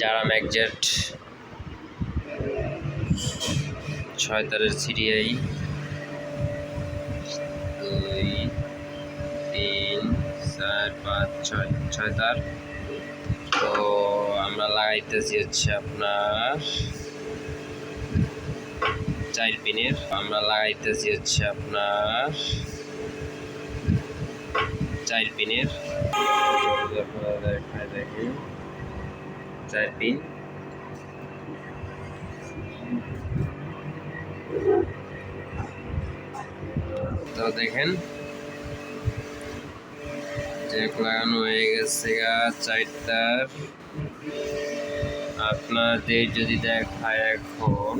যারা ম্যাকজেট 6 তারের সিরিয়াই 2 3 4 5 6 তার। তো আমরা লাগাইতেছি হচ্ছে আপনার 4 পিনের। আমরা লাগাইতেছি হচ্ছে আপনার 4 পিনের। আপনারা দেখেন 4 পিন। তো দেখেন জ্যাক লাগানো হয়ে গেছে 4 তার। আপনাদের যদি দেখায় এখন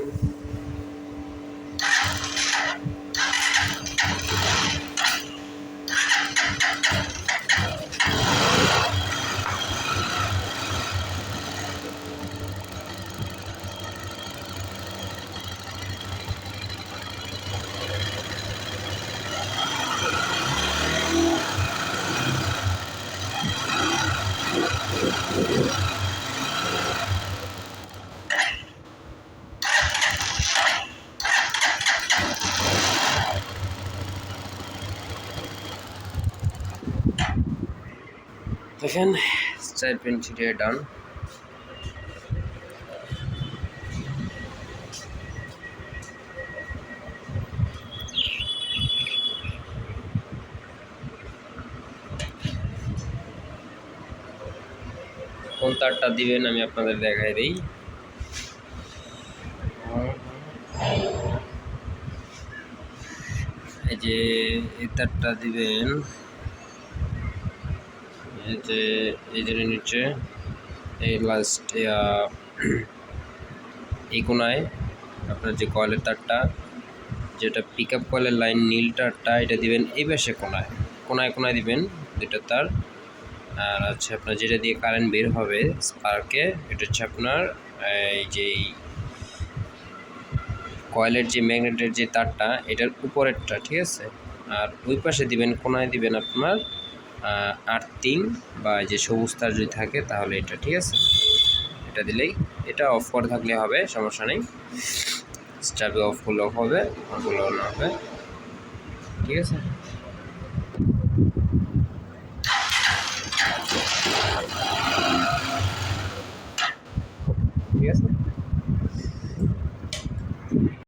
দেখেন 4 পিন ছিটিয়ে ডান। কোন তারটা দিবেন আমি আপনাদের দেখাই দিই। এই যে এই তারটা দিবেন, এই যে নিচে এই লাস্ট এই কোনায় আপনার যে কয়েলের তারটা, যেটা পিক আপ কয়েলের লাইন নীল তারটা, এটা দিবেন এই পাশে কোনায় কোনায় কোনায় দিবেন দুটো তার। আর আচ্ছা আপনার যেটা দিয়ে কারেন্ট বের হবে স্পার্কে, এটা হচ্ছে আপনার এই যে কয়েলের যে ম্যাগনেটের যে তারটা, এটার উপরেরটা, ঠিক আছে। আর ওই পাশে দিবেন কোনায় দিবেন আপনার আর্থিং বা যে সবুজ তার যদি থাকে তাহলে এটা, ঠিক আছে। এটা দিলেই, এটা অফ করে থাকলে হবে, সমস্যা নেই। স্টাবে অফ করলেও হবে, অন করলেও না হবে, ঠিক আছে।